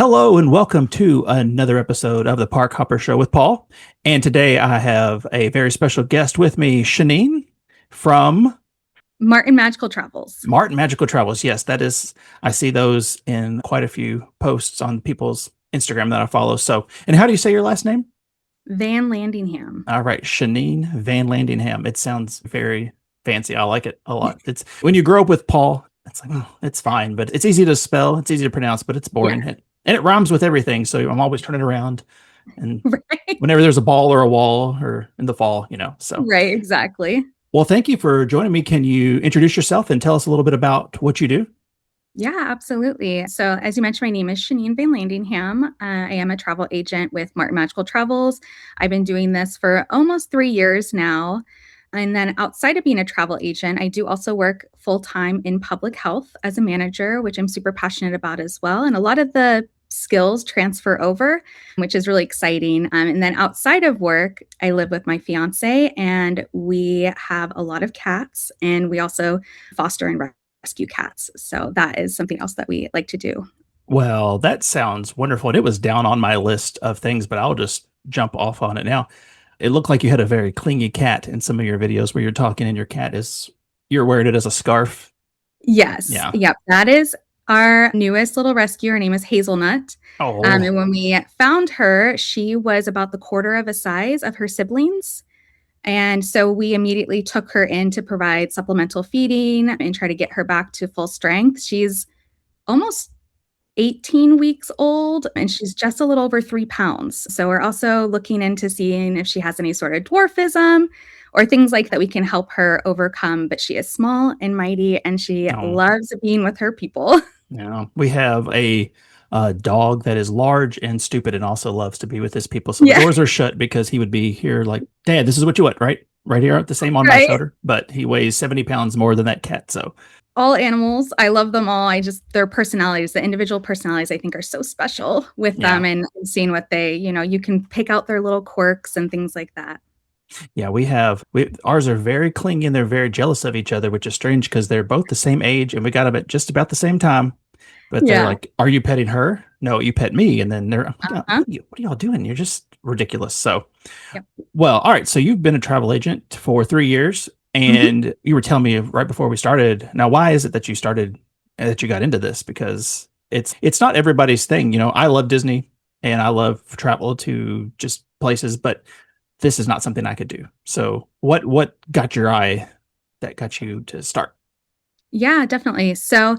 Hello and welcome to another episode of the Park Hopper Show with Paul. And today I have a very special guest with me, Janine from Martin Magical Travels. Martin Magical Travels. Yes, that is. I see those in quite a few posts on people's Instagram that I follow. So, and how do you say your last name? Vanlandingham. All right, Janine Vanlandingham. It sounds very fancy. I like it a lot. It's when you grow up with Paul, it's like, oh, it's fine, but it's easy to spell, it's easy to pronounce, but it's boring. Yeah. And it rhymes with everything. So I'm always turning around and Right. whenever there's a ball or a wall or in the fall, so. Right, exactly. Well, thank you for joining me. Can you introduce yourself and tell us a little bit about what you do? Yeah, absolutely. So, as you mentioned, my name is Janine Vanlandingham. I am a travel agent with Martin Magical Travels. I've been doing this for almost 3 years now. And then outside of being a travel agent, I do also work full time in public health as a manager, which I'm super passionate about as well. And a lot of the skills transfer over, which is really exciting. And then outside of work, I live with my fiance and we have a lot of cats and we also foster and rescue cats. So that is something else that we like to do. Well, that sounds wonderful. And it was down on my list of things, but I'll just jump off on it now. It looked like you had a very clingy cat in some of your videos where you're talking and you're wearing it as a scarf. Yes. Yeah. Yep. That is our newest little rescue. Her name is Hazelnut. Oh, And when we found her, she was about the quarter of a size of her siblings. And so we immediately took her in to provide supplemental feeding and try to get her back to full strength. She's almost 18 weeks old and she's just a little over 3 pounds. So we're also looking into seeing if she has any sort of dwarfism or things like that we can help her overcome. But she is small and mighty and she loves being with her people. yeah. We have a dog that is large and stupid and also loves to be with his people. So Yeah. the doors are shut because he would be here like, Dad, this is what you want, right? Right here, the same on my Right. shoulder. But he weighs 70 pounds more than that cat. So All animals, I love them all. Their personalities, the individual personalities, I think are so special with them and seeing what you can pick out their little quirks and things like that. yeah, ours are very clingy and they're very jealous of each other, which is strange because they're both the same age and we got them at just about the same time. But they're Yeah. like, are you petting her? No, you pet me. And then they're, Uh-huh. what are y'all doing? You're just ridiculous. So, Yep. well, all right. So you've been a travel agent for 3 years and you were telling me right before we started. Now, why is it that you got into this? Because it's not everybody's thing. I love Disney and I love travel to just places, but this is not something I could do. So what got your eye that got you to start? Yeah, definitely. So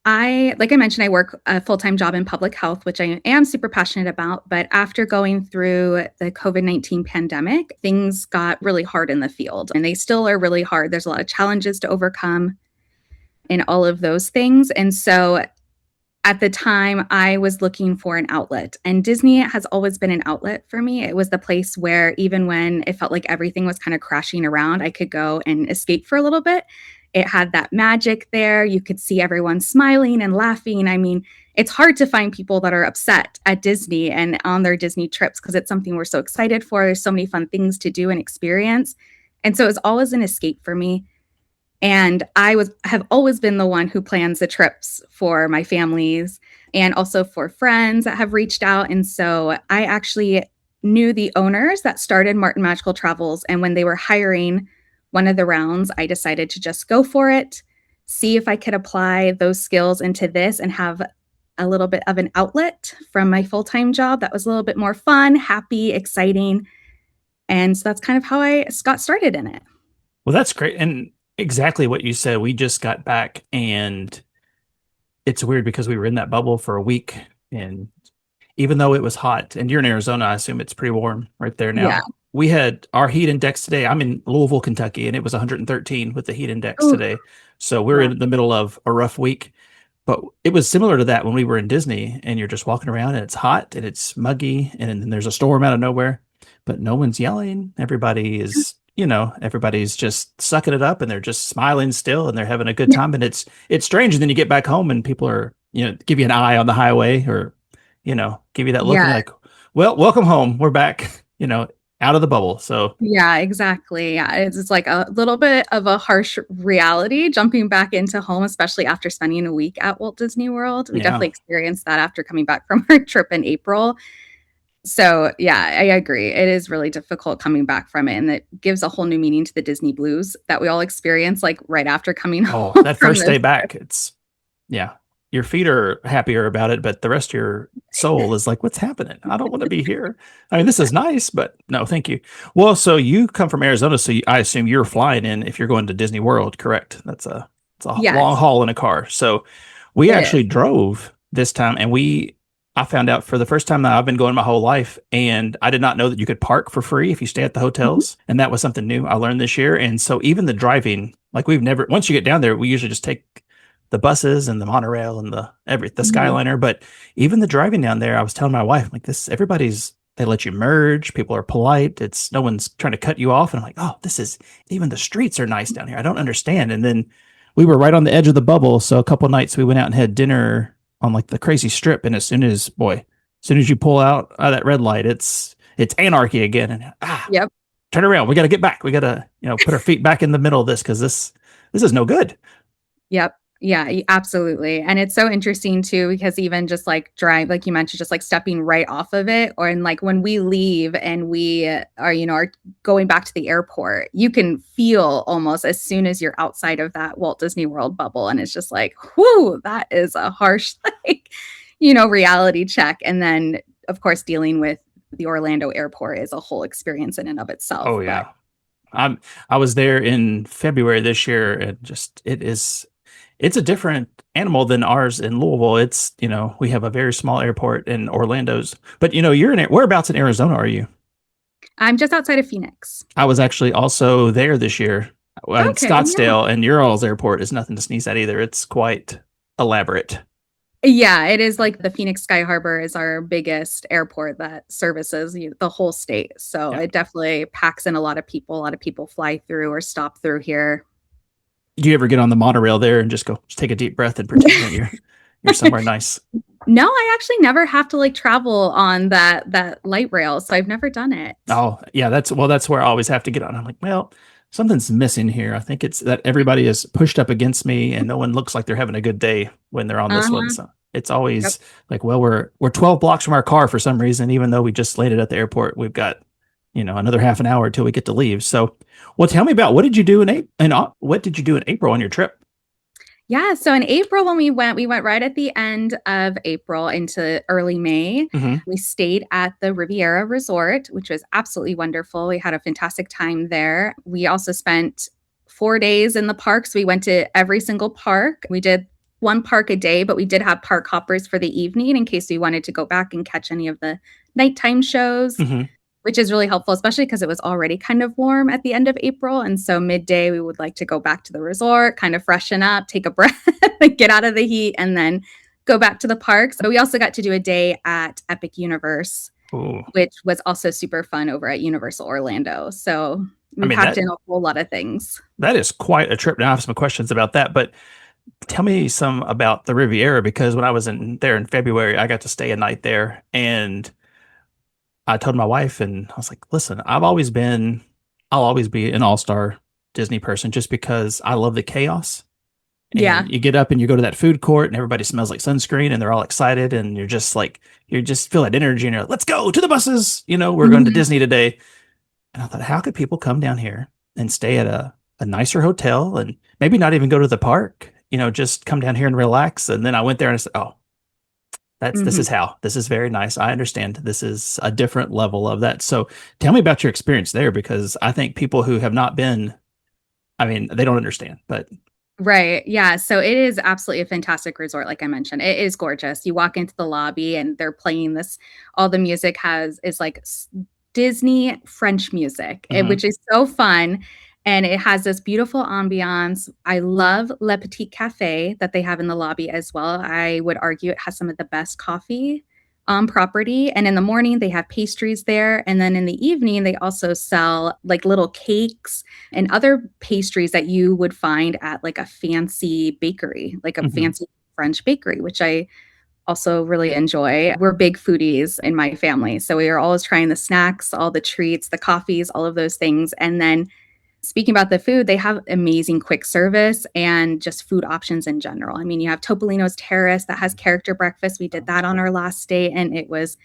like I mentioned, I work a full-time job in public health, which I am super passionate about. But after going through the COVID-19 pandemic, things got really hard in the field and they still are really hard. There's a lot of challenges to overcome in all of those things. And so at the time, I was looking for an outlet, and Disney has always been an outlet for me. It was the place where even when it felt like everything was kind of crashing around, I could go and escape for a little bit. It had that magic there. You could see everyone smiling and laughing. I mean, it's hard to find people that are upset at Disney and on their Disney trips because it's something we're so excited for. There's so many fun things to do and experience. And so it's always an escape for me. And have always been the one who plans the trips for my families and also for friends that have reached out. And so I actually knew the owners that started Martin Magical Travels. And when they were hiring one of the rounds, I decided to just go for it, see if I could apply those skills into this and have a little bit of an outlet from my full-time job that was a little bit more fun, happy, exciting. And so that's kind of how I got started in it. Well, that's great. And exactly what you said. We just got back and it's weird because we were in that bubble for a week. And even though it was hot and you're in Arizona, I assume it's pretty warm right there now. Yeah. We had our heat index today. I'm in Louisville, Kentucky, and it was 113 with the heat index Ooh. today. So we're in the middle of a rough week. But it was similar to that when we were in Disney and you're just walking around and it's hot and it's muggy and then there's a storm out of nowhere, but no one's yelling. Everybody's just sucking it up and they're just smiling still and they're having a good time. And it's strange. And then you get back home and people are, give you an eye on the highway or, give you that look and like, well, welcome home. We're back. out of the bubble. So Yeah, exactly. Yeah, it's like a little bit of a harsh reality jumping back into home, especially after spending a week at Walt Disney World. We yeah. definitely experienced that after coming back from our trip in April. So, yeah, I agree. It is really difficult coming back from it, and it gives a whole new meaning to the Disney blues that we all experience, like, right after coming Oh, home that from first this day trip. back, it's yeah. Your feet are happier about it, but the rest of your soul is like, what's happening? I don't want to be here. I mean, this is nice, but no, thank you. Well, so you come from Arizona, so I assume you're flying in if you're going to Disney World, correct? It's a long Yes, haul in a car. So we it is. actually drove this time, and I found out for the first time that I've been going my whole life, and I did not know that you could park for free if you stay at the Mhm. hotels, and that was something new I learned this year. And so even the driving, like we've never once you get down there, we usually just take the buses and the monorail and the Mhm. Skyliner. But even the driving down there, I was telling my wife, like this, everybody's they let you merge. People are polite. It's no one's trying to cut you off. And I'm like, oh, this is even the streets are nice down here. I don't understand. And then we were right on the edge of the bubble. So a couple nights we went out and had dinner on like the crazy strip. And as soon as you pull out that red light, it's anarchy again. And Yep. turn around. We got to get back. We got to put our feet back in the middle of this because this is no good. Yep. Yeah, absolutely. And it's so interesting too, because even just like drive, like you mentioned, just like stepping right off of it, or in like when we leave and we are going back to the airport, you can feel almost as soon as you're outside of that Walt Disney World bubble. And it's just like, whoo, that is a harsh, like, reality check. And then, of course, dealing with the Orlando airport is a whole experience in and of itself. Oh But yeah. I was there in February this year, and just it's a different animal than ours in Louisville. It's we have a very small airport in Orlando's, but you're in whereabouts in Arizona are you? I'm just outside of Phoenix. I was actually also there this year in Okay. Yeah. Scottsdale, and your all's airport is nothing to sneeze at either. It's quite elaborate. Yeah, it is like the Phoenix Sky Harbor is our biggest airport that services the whole state. So Yeah. it definitely packs in a lot of people. A lot of people fly through or stop through here. Do you ever get on the monorail there and just take a deep breath and pretend that you're somewhere nice? No, I actually never have to like travel on that light rail, so I've never done it. Oh, yeah, that's where I always have to get on. I'm like, well, something's missing here. I think it's that everybody is pushed up against me and no one looks like they're having a good day when they're on this one. Uh-huh. So it's Yep. always like, well, we're 12 blocks from our car for some reason, even though we just landed at the airport. We've got, another half an hour until we get to leave. So, well, tell me about what did you do in April and what did you do in April on your trip? Yeah, so in April when we went right at the end of April into early May. Hmm. We stayed at the Riviera Resort, which was absolutely wonderful. We had a fantastic time there. We also spent 4 days in the parks. We went to every single park. We did one park a day, but we did have park hoppers for the evening in case we wanted to go back and catch any of the nighttime shows, Hmm. which is really helpful, especially because it was already kind of warm at the end of April. And so midday, we would like to go back to the resort, kind of freshen up, take a breath, get out of the heat, and then go back to the parks. But we also got to do a day at Epic Universe, Oh, which was also super fun over at Universal Orlando. So I we mean packed that in a whole lot of things. that is quite a trip. Now I have some questions about that, but tell me some about the Riviera because when I was in there in February, I got to stay a night there, and I told my wife, and I was like, "Listen, I'll always be an all-star Disney person just because I love the chaos." Yeah. And you get up and you go to that food court, and everybody smells like sunscreen, and they're all excited, and you just feel that energy, and you're like, "Let's go to the buses!" We're going to Mhm. Disney today. And I thought, how could people come down here and stay at a nicer hotel and maybe not even go to the park? Just come down here and relax. And then I went there and I said, oh, this Mhm. is how. This is very nice. I understand. This is a different level of that. So tell me about your experience there because I think people who have not been, I mean, they don't understand. But Right. Yeah. So it is absolutely a fantastic resort. Like I mentioned, it is gorgeous. You walk into the lobby and they're playing this. All the music is like Disney French music, mhm. which is so fun. And it has this beautiful ambiance. I love Le Petit Cafe that they have in the lobby as well. I would argue it has some of the best coffee on property. And in the morning, they have pastries there. And then in the evening, they also sell like little cakes and other pastries that you would find at like a fancy bakery, like a Mhm. fancy French bakery, which I also really enjoy. We're big foodies in my family. So we are always trying the snacks, all the treats, the coffees, all of those things. And then speaking about the food, they have amazing quick service and just food options in general. I mean, you have Topolino's Terrace that has character breakfast. We did that on our last stay and it was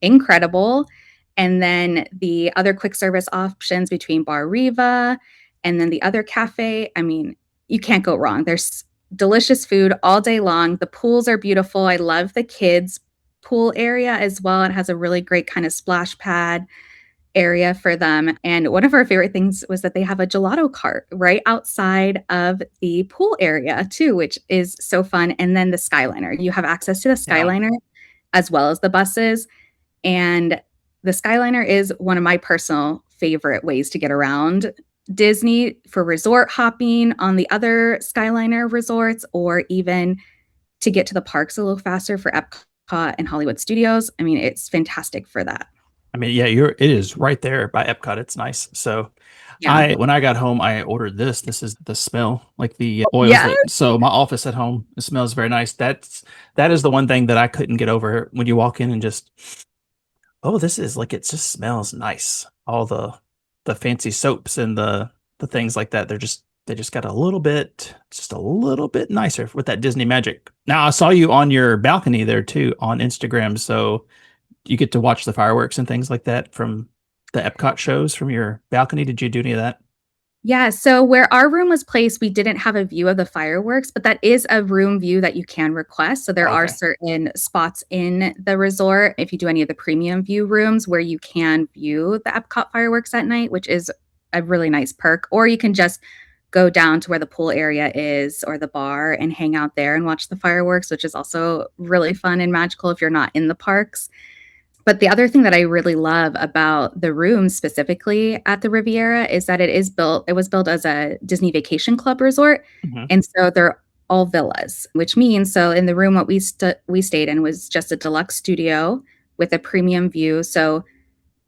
incredible. And then the other quick service options between Bar Riva and then the other cafe, I mean, you can't go wrong. There's delicious food all day long. The pools are beautiful. I love the kids' pool area as well. It has a really great kind of splash pad area for them. And one of our favorite things was that they have a gelato cart right outside of the pool area too, which is so fun. And then the Skyliner, you have access to the Yeah. Skyliner as well as the buses. And the Skyliner is one of my personal favorite ways to get around Disney for resort hopping on the other Skyliner resorts, or even to get to the parks a little faster for Epcot and Hollywood Studios. I mean, it's fantastic for that. I mean, yeah, it is right there by Epcot. It's nice. So Yeah. when I got home, I ordered this. This is the smell, like the oils Yeah. that, so my office at home, it smells very nice. That is the one thing that I couldn't get over when you walk in and just, oh, this is like, it just smells nice. All the fancy soaps and the things like that. They just got just a little bit nicer with that Disney magic. Now I saw you on your balcony there too on Instagram. So you get to watch the fireworks and things like that from the Epcot shows from your balcony. Did you do any of that? Yeah, so where our room was placed, we didn't have a view of the fireworks, but that is a room view that you can request. So there are Okay. certain spots in the resort, if you do any of the premium view rooms, where you can view the Epcot fireworks at night, which is a really nice perk. Or you can just go down to where the pool area is or the bar and hang out there and watch the fireworks, which is also really fun and magical if you're not in the parks. But the other thing that I really love about the room specifically at the Riviera is that it was built as a Disney Vacation Club resort. Mhm. And so they're all villas, which means so in the room what we stayed in was just a deluxe studio with a premium view. So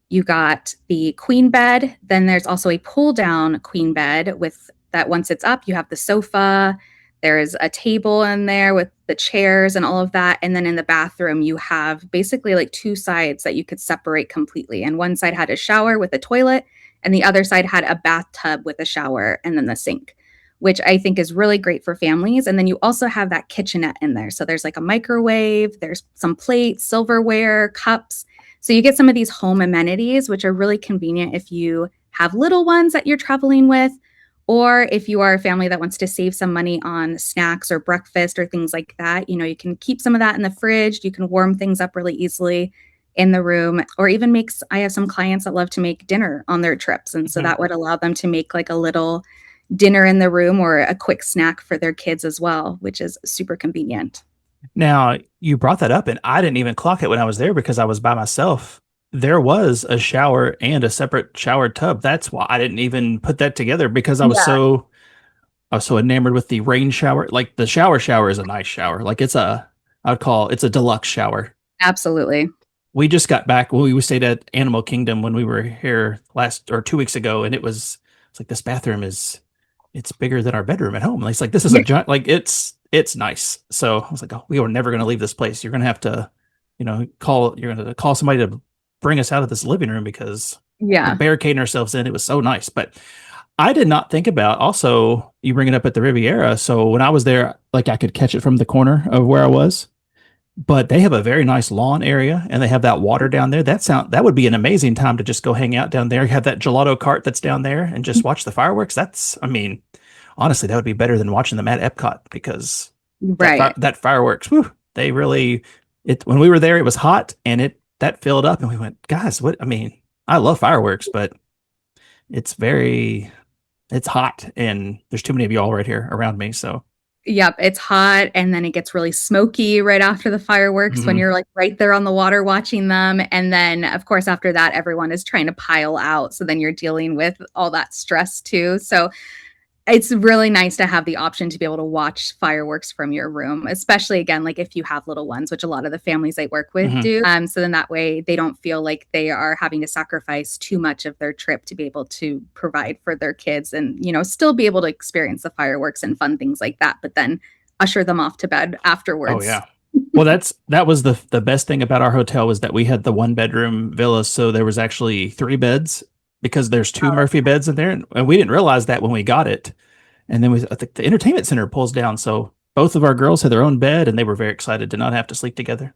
you got the queen bed, then there's also a pull down queen bed with that once it's up, you have the sofa, there's a table in there with the chairs and all of that. And then in the bathroom, you have basically like two sides that you could separate completely. And one side had a shower with a toilet, and the other side had a bathtub with a shower and then the sink, which I think is really great for families. And then you also have that kitchenette in there. So there's like a microwave, there's some plates, silverware, cups. So you get some of these home amenities, which are really convenient if you have little ones that you're traveling with, or if you are a family that wants to save some money on snacks or breakfast or things like that. You know, you can keep some of that in the fridge. You can warm things up really easily in the room, or even makes, I have some clients that love to make dinner on their trips. And so Mhm. that would allow them to make like a little dinner in the room or a quick snack for their kids as well, which is super convenient. Now, you brought that up, and I didn't even clock it when I was there because I was by myself. There was a shower and a separate shower tub. That's why I didn't even put that together because Yeah, I was so enamored with the rain shower. Like the shower is a nice shower. Like I would call it's a deluxe shower. absolutely. We just got back. We stayed at Animal Kingdom when we were here last or 2 weeks ago, and it's like this bathroom is it's bigger than our bedroom at home. It's like this is a Yeah. giant like it's nice. So I was like, oh, we are never going to leave this place. You're going to have to, you're going to call somebody to bring us out of this living room because we're Yeah. barricading ourselves in. It was so nice, but I did not think about also you bring it up at the Riviera. So when I was there, like I could catch it from the corner of where I was, but they have a very nice lawn area and they have that water down there. That would be an amazing time to just go hang out down there. You have that gelato cart that's down there and just watch the fireworks. I mean, honestly, that would be better than watching them at Epcot because Right. that fireworks, whew, they really it when we were there, it was hot and it that filled up and we went, guys, what I mean, I love fireworks, but it's very it's hot and there's too many of y'all right here around me. So Yep, it's hot and then it gets really smoky right after the fireworks when mhm. you're like right there on the water watching them. And then of course after that everyone is trying to pile out. So then you're dealing with all that stress too. So it's really nice to have the option to be able to watch fireworks from your room, especially again, like if you have little ones, which a lot of the families I work with Mhm. do. So then that way they don't feel like they are having to sacrifice too much of their trip to be able to provide for their kids and, you know, still be able to experience the fireworks and fun things like that, but then usher them off to bed Oh afterwards. yeah. Well, that was the best thing about our hotel was that we had the one bedroom villa, so there was actually three beds because there's two Oh, Murphy beds in there, and we didn't realize that when we got it. And then I think the entertainment center pulls down, so both of our girls had their own bed, and they were very excited to not have to sleep together.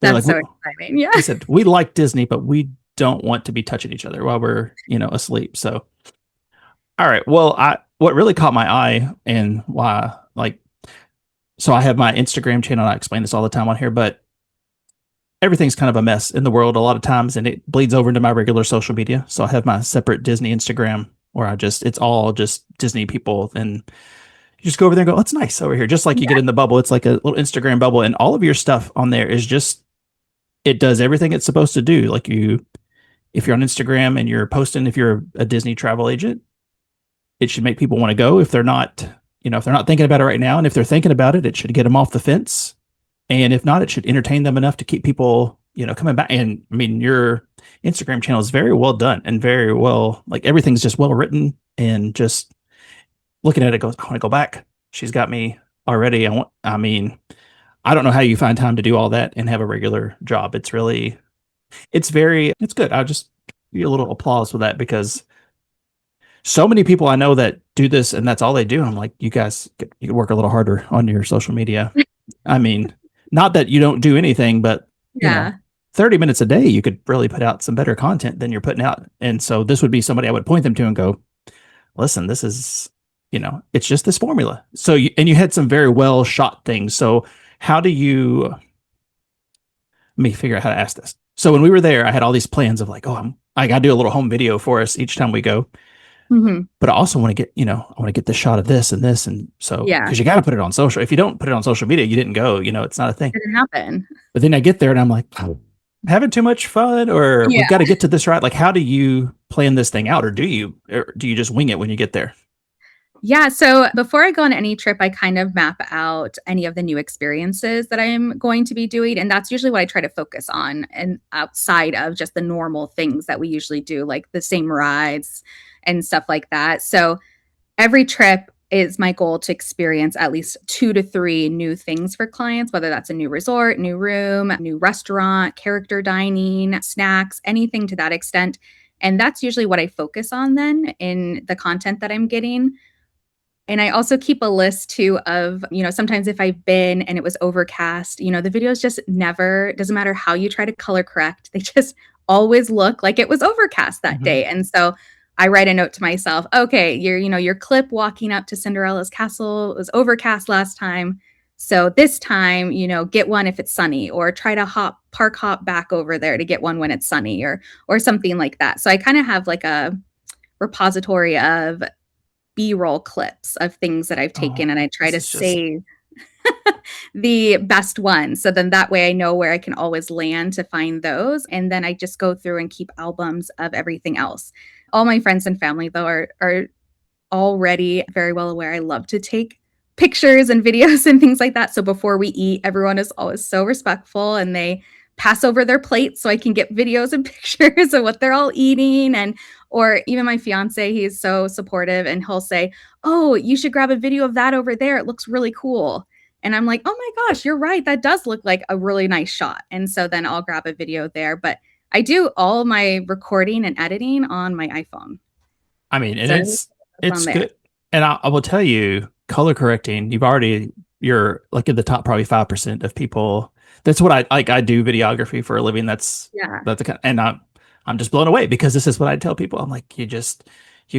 They're that's like, so exciting. Yeah. they said, we like Disney, but we don't want to be touching each other while we're asleep. So, all right, well, I what really caught my eye and why so I have my Instagram channel. I explain this all the time on here, but everything's kind of a mess in the world a lot of times, and it bleeds over into my regular social media. So I have my separate Disney Instagram where it's all just Disney people, and you just go over there and go, oh, it's nice over here. Just like you get in the bubble, it's like a little Instagram bubble, and all of your stuff on there is just it does everything it's supposed to do. Like if you're on Instagram and you're posting, if you're a Disney travel agent, it should make people want to go. If they're not, if they're not thinking about it right now, and if they're thinking about it, it should get them off the fence. And if not, it should entertain them enough to keep people, coming back. And I mean, your Instagram channel is very well done and very well, like everything's just well written, and just looking at it goes, I want to go back. She's got me already. I mean, I don't know how you find time to do all that and have a regular job. It's good. I'll just give you a little applause for that, because so many people I know that do this and that's all they do. I'm like, you guys, you could work a little harder on your social media. I mean, not that you don't do anything, but Yeah. 30 minutes a day, you could really put out some better content than you're putting out. And so this would be somebody I would point them to and go, listen, this is, it's just this formula. So, you had some very well shot things. So how do you, let me figure out how to ask this. So when we were there, I had all these plans of like, oh, I got to do a little home video for us each time we go. Hmm. But I also want to get, I want to get this shot of this and this. And so, Yeah. because you got to put it on social. If you don't put it on social media, you didn't go, it's not a thing. It didn't happen. But then I get there and I'm like, oh, having too much fun, or Yeah. we've got to get to this right. Like, how do you plan this thing out, or do you just wing it when you get there? Yeah. So before I go on any trip, I kind of map out any of the new experiences that I'm going to be doing. And that's usually what I try to focus on, and outside of just the normal things that we usually do, like the same rides and stuff like that. So every trip is my goal to experience at least 2 to 3 new things for clients, whether that's a new resort, new room, new restaurant, character dining, snacks, anything to that extent. And that's usually what I focus on then in the content that I'm getting. And I also keep a list too of, sometimes if I've been and it was overcast, the videos just never, doesn't matter how you try to color correct, they just always look like it was overcast that Mm-hmm. day. And so I write a note to myself, okay, your clip walking up to Cinderella's castle was overcast last time. So this time, get one if it's sunny, or try to park hop back over there to get one when it's sunny, or something like that. So I kind of have like a repository of B-roll clips of things that I've Oh, taken, and I try this to is just, save the best ones. So then that way I know where I can always land to find those. And then I just go through and keep albums of everything else. All my friends and family, though, are already very well aware I love to take pictures and videos and things like that. So before we eat, everyone is always so respectful, and they pass over their plates so I can get videos and pictures of what they're all eating. And or even my fiance, he's so supportive, and he'll say, "Oh, you should grab a video of that over there. It looks really cool." And I'm like, "Oh my gosh, you're right. That does look like a really nice shot." And so then I'll grab a video there. But I do all my recording and editing on my iPhone. I mean, and So it's on it's there. good. And I will tell you, color correcting, you're like in the top probably 5% of people. That's what I like. I do videography for a living. Yeah. That's the kind, and I'm just blown away, because this is what I tell people. I'm like, you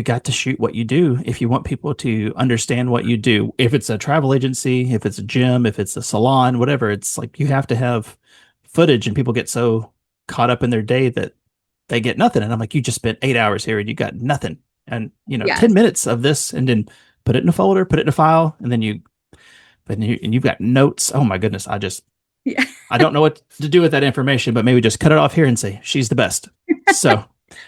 got to shoot what you do if you want people to understand what you do. If it's a travel agency, if it's a gym, if it's a salon, whatever, it's like you have to have footage, and people get so caught up in their day that they get nothing. And I'm like, you just spent 8 hours here and you got nothing. And 10 Yes. minutes of this, and then put it in a folder, put it in a file, and then you've got notes. Oh my goodness. Yeah. I don't know what to do with that information, but maybe just cut it off here and say she's the best. So,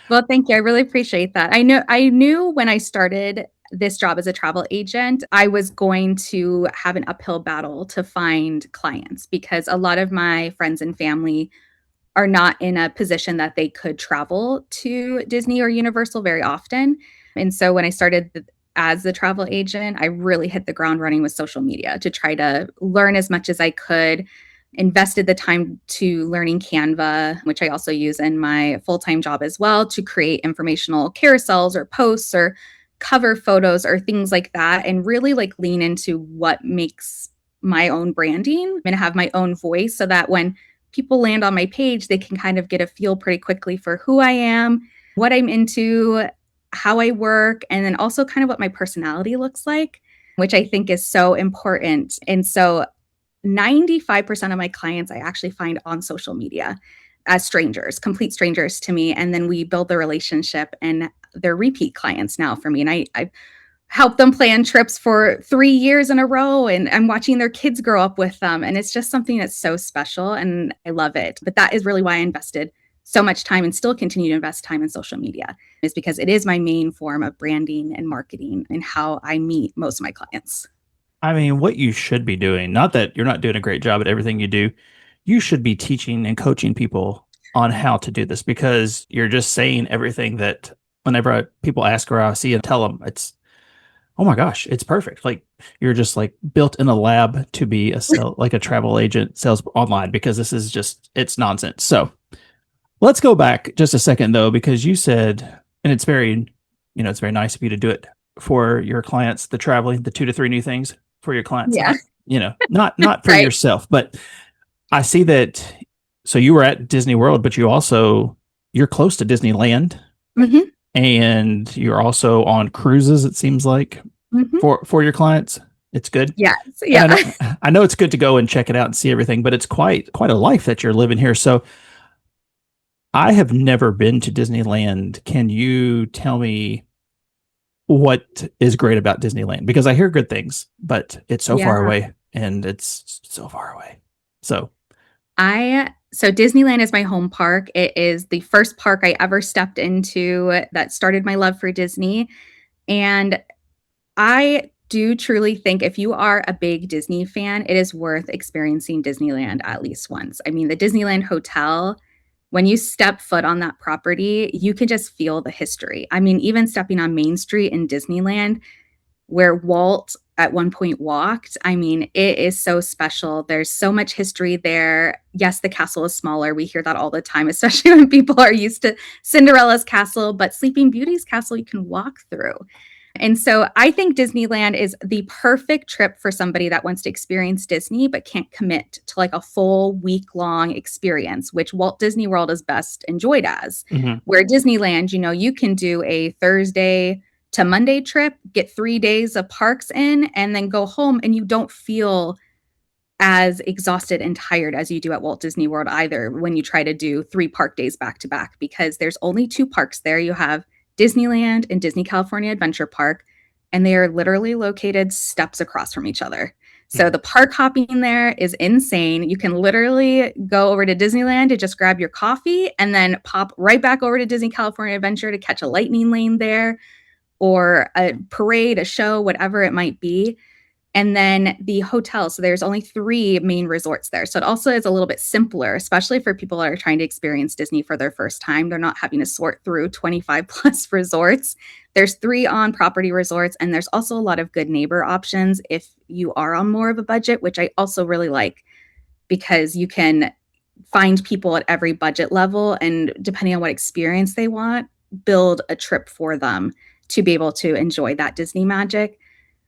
Well, thank you. I really appreciate that. I knew when I started this job as a travel agent, I was going to have an uphill battle to find clients, because a lot of my friends and family are not in a position that they could travel to Disney or Universal very often. And so when I started as the travel agent, I really hit the ground running with social media to try to learn as much as I could. invested the time to learning Canva, which I also use in my full-time job as well, to create informational carousels or posts or cover photos or things like that, and really like lean into what makes my own branding and have my own voice, so that when people land on my page, they can kind of get a feel pretty quickly for who I am, what I'm into, how I work, and then also kind of what my personality looks like, which I think is so important. And so 95% of my clients I actually find on social media as strangers, complete strangers to me. And then we build the relationship, and they're repeat clients now for me. And I help them plan trips for 3 years in a row, and I'm watching their kids grow up with them. And it's just something that's so special, and I love it. But that is really why I invested so much time and still continue to invest time in social media, is because it is my main form of branding and marketing and how I meet most of my clients. I mean, what you should be doing, not that you're not doing a great job at everything you do, you should be teaching and coaching people on how to do this, because you're just saying everything that whenever people ask or I see and tell them, it's, oh my gosh, it's perfect. Like you're just like built in a lab to be like a travel agent sales online, because this is just, it's nonsense. So let's go back just a second though, because you said, and it's very, it's very nice of you to do it for your clients, the traveling, the 2 to 3 new things for your clients, Yeah. not for Right. yourself, but I see that. So you were at Disney World, but you're close to Disneyland, Mm-hmm. and you're also on cruises, it seems like, Mm-hmm. for your clients. It's good. Yes. And Yeah. I know it's good to go and check it out and see everything, but it's quite a life that you're living here. So I have never been to Disneyland. Can you tell me what is great about Disneyland? Because I hear good things, but it's so far Yeah. away, and it's so far away. So, So Disneyland is my home park. It is the first park I ever stepped into that started my love for Disney. And I do truly think if you are a big Disney fan, it is worth experiencing Disneyland at least once. I mean, the Disneyland Hotel, when you step foot on that property, you can just feel the history. I mean, even stepping on Main Street in Disneyland, where Walt at one point walked, I mean, it is so special. There's so much history there. Yes, the castle is smaller. We hear that all the time, especially when people are used to Cinderella's castle, but Sleeping Beauty's castle you can walk through. And so I think Disneyland is the perfect trip for somebody that wants to experience Disney but can't commit to like a full week-long experience, which Walt Disney World is best enjoyed as. mhm. Where Disneyland, you can do a Thursday to Monday trip, get 3 days of parks in, and then go home, and you don't feel as exhausted and tired as you do at Walt Disney World either when you try to do 3 park days back to back, because there's only 2 parks there. You have Disneyland and Disney California Adventure Park, and they are literally located steps across from each other. So the park hopping there is insane. You can literally go over to Disneyland to just grab your coffee and then pop right back over to Disney California Adventure to catch a lightning lane there, or a parade, a show, whatever it might be. And then the hotel. So there's only 3 main resorts there. So it also is a little bit simpler, especially for people that are trying to experience Disney for their first time. They're not having to sort through 25 plus resorts. There's 3 on property resorts, and there's also a lot of good neighbor options if you are on more of a budget, which I also really like, because you can find people at every budget level, and depending on what experience they want, build a trip for them to be able to enjoy that Disney magic.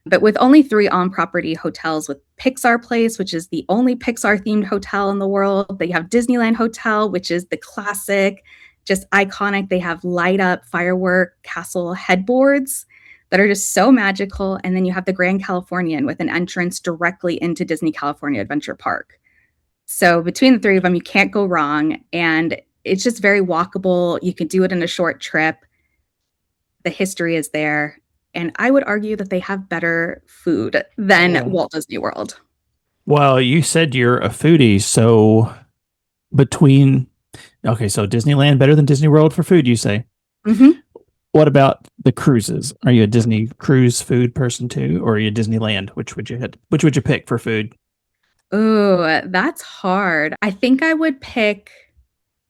But with only 3 on property hotels, with Pixar Place, which is the only Pixar themed hotel in the world, they have Disneyland Hotel, which is the classic, just iconic. They have light up firework castle headboards that are just so magical. And then you have the Grand Californian with an entrance directly into Disney California Adventure Park. So between the 3 of them, you can't go wrong. And it's just very walkable. You can do it in a short trip. The history is there. And I would argue that they have better food than Oh. Walt Disney World. Well, you said you're a foodie, so between okay, so Disneyland better than Disney World for food, you say. Mm-hmm. What about the cruises? Are you a Disney cruise food person too, or are you Disneyland? Which would you pick for food? Oh, that's hard. I think I would pick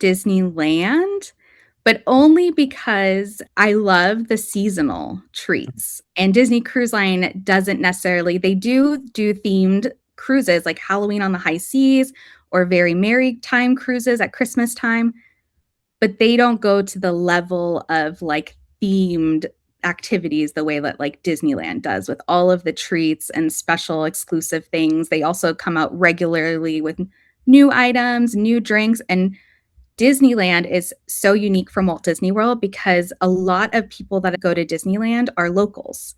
Disneyland, but only because I love the seasonal treats. And Disney Cruise Line doesn't necessarily, they do themed cruises like Halloween on the High Seas or very maritime cruises at Christmas time, but they don't go to the level of like themed activities the way that like Disneyland does with all of the treats and special exclusive things. They also come out regularly with new items, new drinks, and Disneyland is so unique from Walt Disney World because a lot of people that go to Disneyland are locals.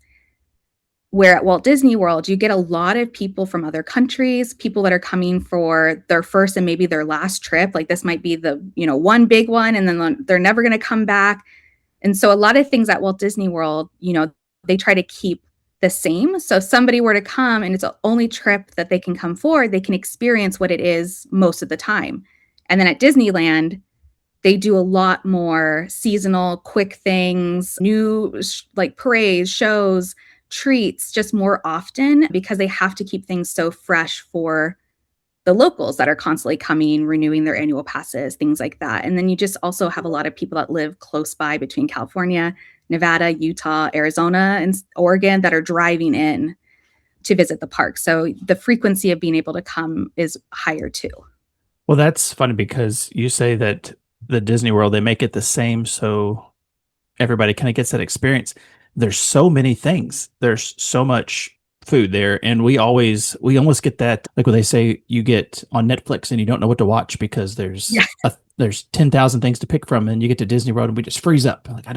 Where at Walt Disney World, you get a lot of people from other countries, people that are coming for their first and maybe their last trip. Like this might be the, one big one, and then they're never going to come back. And so a lot of things at Walt Disney World, they try to keep the same. So if somebody were to come and it's the only trip that they can come for, they can experience what it is most of the time. And then at Disneyland, they do a lot more seasonal, quick things, new like parades, shows, treats, just more often because they have to keep things so fresh for the locals that are constantly coming, renewing their annual passes, things like that. And then you just also have a lot of people that live close by between California, Nevada, Utah, Arizona, and Oregon that are driving in to visit the park. So the frequency of being able to come is higher too. Well, that's funny because you say that the Disney World, they make it the same so everybody kind of gets that experience. There's so many things. There's so much food there, and we almost get that, like when they say you get on Netflix and you don't know what to watch because there's 10,000 things to pick from, and you get to Disney World and we just freeze up. Like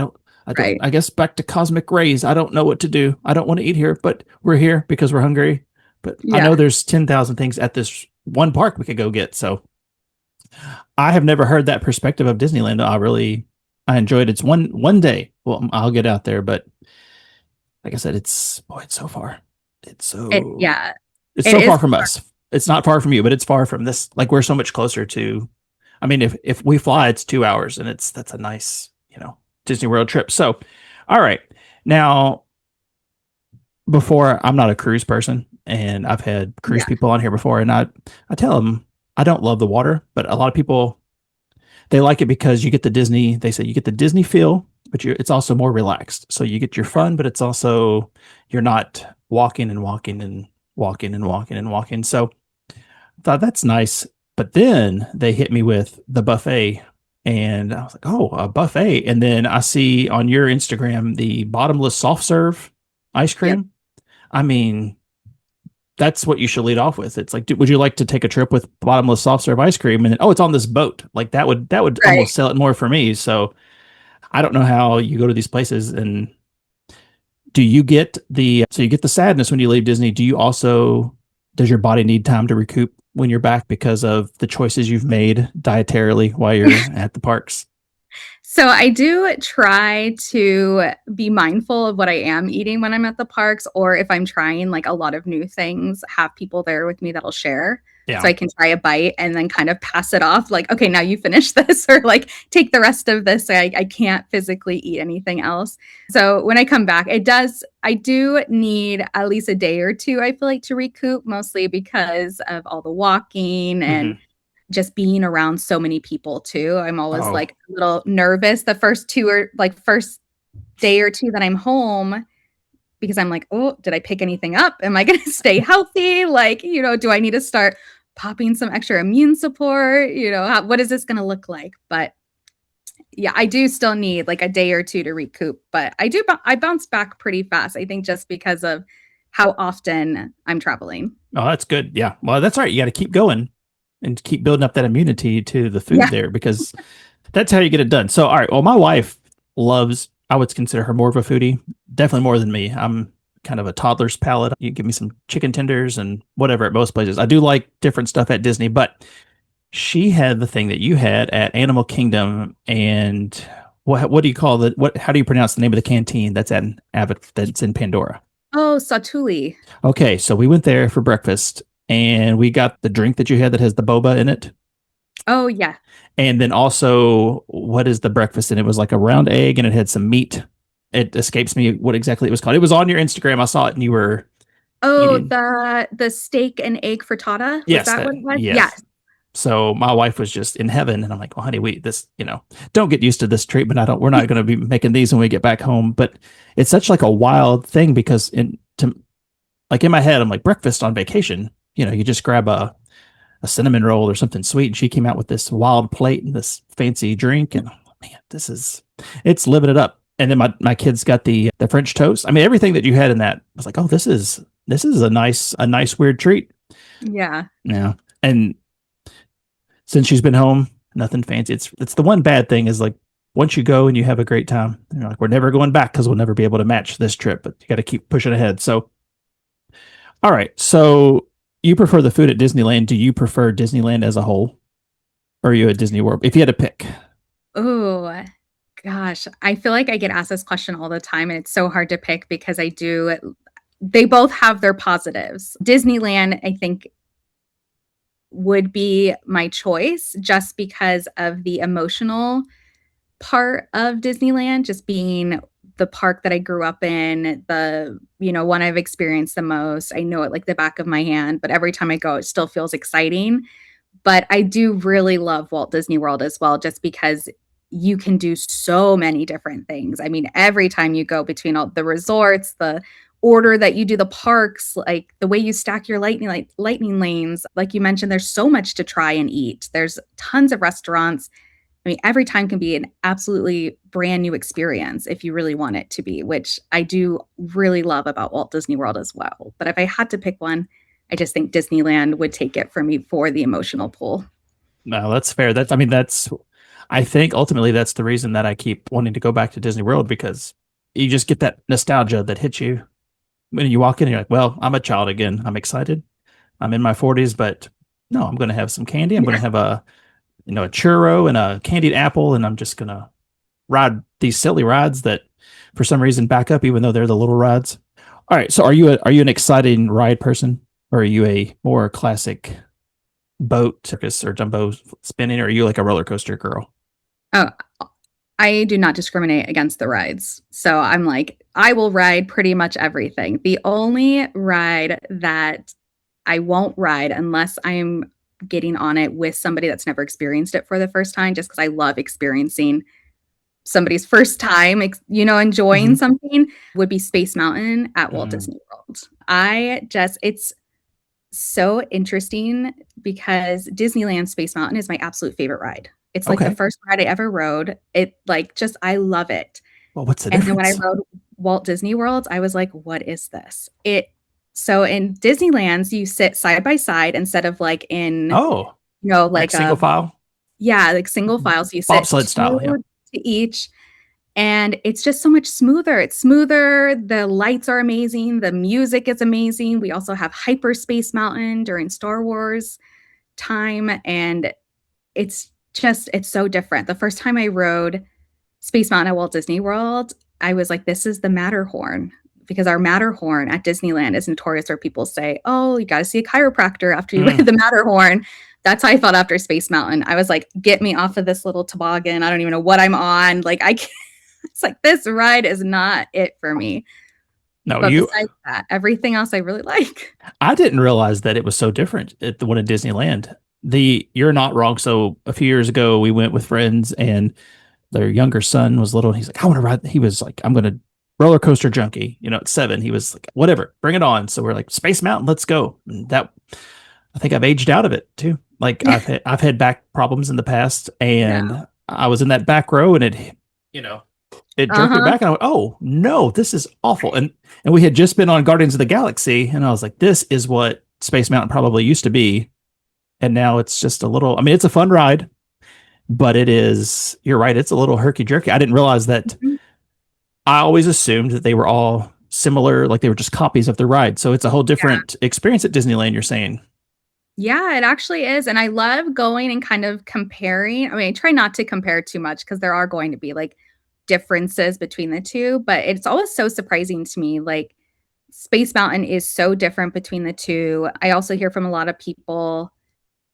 Right. I guess back to Cosmic Rays. I don't know what to do. I don't want to eat here, but we're here because we're hungry. But I Yeah. know there's 10,000 things at this one park we could go get. So I have never heard that perspective of Disneyland. I enjoyed it. It's one day. Well, I'll get out there, but like I said, it's so far. It's so Yeah, it's it so is far from us. It's not far from you, but it's far from this. Like we're so much closer to. I mean, if we fly, it's 2 hours, and that's a nice Disney World trip. So, all right, now before I'm not a cruise person, and I've had cruise Yeah. people on here before, and I tell them I don't love the water, but a lot of people they like it because you get the Disney. They say you get the Disney feel, but it's also more relaxed. So you get your fun, but it's also you're not walking and walking and walking and walking and walking. So I thought that's nice. But then they hit me with the buffet, and I was like, oh, a buffet. And then I see on your Instagram the bottomless soft serve ice Yep. cream. I mean, that's what you should lead off with. It's like, would you like to take a trip with bottomless soft serve ice cream? And then, it's on this boat. Like that would Right. almost sell it more for me. So I don't know how you go to these places, and do you get so you get the sadness when you leave Disney? Do you also, does your body need time to recoup when you're back because of the choices you've made dietarily while you're at the parks? So I do try to be mindful of what I am eating when I'm at the parks, or if I'm trying like a lot of new things, have people there with me that'll share. Yeah. So I can try a bite and then kind of pass it off like, okay, now you finish this, or like take the rest of this. I can't physically eat anything else. So when I come back, I do need at least a day or two, I feel like, to recoup, mostly because of all the walking and just being around so many people too. I'm always like a little nervous the first day or two that I'm home, because I'm like, oh, did I pick anything up? Am I going to stay healthy? Like, do I need to start popping some extra immune support? What is this going to look like? But yeah, I do still need like a day or two to recoup, but I bounce back pretty fast. I think just because of how often I'm traveling. Oh, that's good. Yeah. Well, that's all right. You got to keep going and keep building up that immunity to the food there, because that's how you get it done. So, all right. Well, my wife I would consider her more of a foodie, definitely more than me. I'm kind of a toddler's palate. You give me some chicken tenders and whatever at most places. I do like different stuff at Disney, but she had the thing that you had at Animal Kingdom. And what do you call how do you pronounce the name of the canteen that's that's in Pandora? Oh, Satuli. Okay. So we went there for breakfast, and we got the drink that you had that has the boba in it. Oh, yeah. And then also, what is the breakfast? And it was like a round egg, and it had some meat. It escapes me what exactly it was called. It was on your Instagram. I saw it, and you were eating. The steak and egg frittata? Yes, Was that what it was? yes. So my wife was just in heaven, and I'm like, well, honey, don't get used to this treatment. We're not going to be making these when we get back home. But it's such like a wild thing, because in my head, I'm like, breakfast on vacation, you just grab a cinnamon roll or something sweet, and she came out with this wild plate and this fancy drink, and man, it's living it up. And then my kids got the French toast. I mean, everything that you had in that, I was like, oh, this is a nice weird treat. Yeah. Yeah. And since she's been home, nothing fancy. It's the one bad thing is like once you go and you have a great time, you're like, we're never going back because we'll never be able to match this trip, but you got to keep pushing ahead. So, all right. So you prefer the food at Disneyland. Do you prefer Disneyland as a whole? Or are you at Disney World? If you had to pick. Oh, gosh. I feel like I get asked this question all the time, and it's so hard to pick because they both have their positives. Disneyland, I think, would be my choice just because of the emotional part of Disneyland, just being the park that I grew up in, one I've experienced the most. I know it like the back of my hand, but every time I go, it still feels exciting. But I do really love Walt Disney World as well, just because you can do so many different things. I mean, every time you go between all the resorts, the order that you do the parks, like the way you stack your lightning lanes, like you mentioned, there's so much to try and eat. There's tons of restaurants. I mean, every time can be an absolutely brand new experience if you really want it to be, which I do really love about Walt Disney World as well. But if I had to pick one, I just think Disneyland would take it for me for the emotional pull. No, that's fair. I think ultimately that's the reason that I keep wanting to go back to Disney World because you just get that nostalgia that hits you when you walk in. And you're like, well, I'm a child again. I'm excited. I'm in my 40s, but no, I'm going to have some candy. I'm going to have a churro and a candied apple, and I'm just going to ride these silly rides that for some reason back up, even though they're the little rides. All right. So are you an exciting ride person? Or are you a more classic boat, circus, or jumbo spinning? Or are you like a roller coaster girl? Oh, I do not discriminate against the rides. So I'm like, I will ride pretty much everything. The only ride that I won't ride unless I'm getting on it with somebody that's never experienced it for the first time, just because I love experiencing somebody's first time, enjoying Mm-hmm. something, would be Space Mountain at Walt Mm. Disney World. It's so interesting because Disneyland Space Mountain is my absolute favorite ride. It's like the Okay. first ride I ever rode. It like just I love it. Well, what's the And then when I difference? rode Walt Disney World, I was like, what is this? So in Disneyland's you sit side by side instead of like in, Oh, like like single a file, yeah, like single file. So you sit bobsled style. two Yeah. to each. And it's just so much smoother. It's smoother. The lights are amazing. The music is amazing. We also have Hyperspace Mountain during Star Wars time. And it's so different. The first time I rode Space Mountain at Walt Disney World, I was like, this is the Matterhorn. Because our Matterhorn at Disneyland is notorious where people say, oh, you got to see a chiropractor after you ride Mm. the Matterhorn. That's how I felt after Space Mountain. I was like, get me off of this little toboggan. I don't even know what I'm on. Like, I can't. It's like this ride is not it for me. No, But besides that, everything else I really like. I didn't realize that it was so different at the one at Disneyland. You're not wrong. So a few years ago, we went with friends, and their younger son was little. And he's like, I want to ride. He was like, I'm going to roller coaster junkie. At 7, he was like, whatever, bring it on. So we're like, Space Mountain, let's go. And I think I've aged out of it too. Like I've had back problems in the past, Yeah. and I was in that back row, and it jerked me Uh-huh. back, and I went, oh no, this is awful. And we had just been on Guardians of the Galaxy, and I was like, this is what Space Mountain probably used to be. And now it's just a little, I mean, it's a fun ride, but you're right, it's a little herky jerky. I didn't realize that. Mhm. I always assumed that they were all similar, like they were just copies of the ride. So it's a whole different experience at Disneyland, you're saying. Yeah, it actually is. And I love going and kind of comparing. I mean, I try not to compare too much because there are going to be like differences between the two, but it's always so surprising to me. Like Space Mountain is so different between the two. I also hear from a lot of people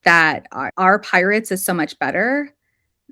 that our Pirates is so much better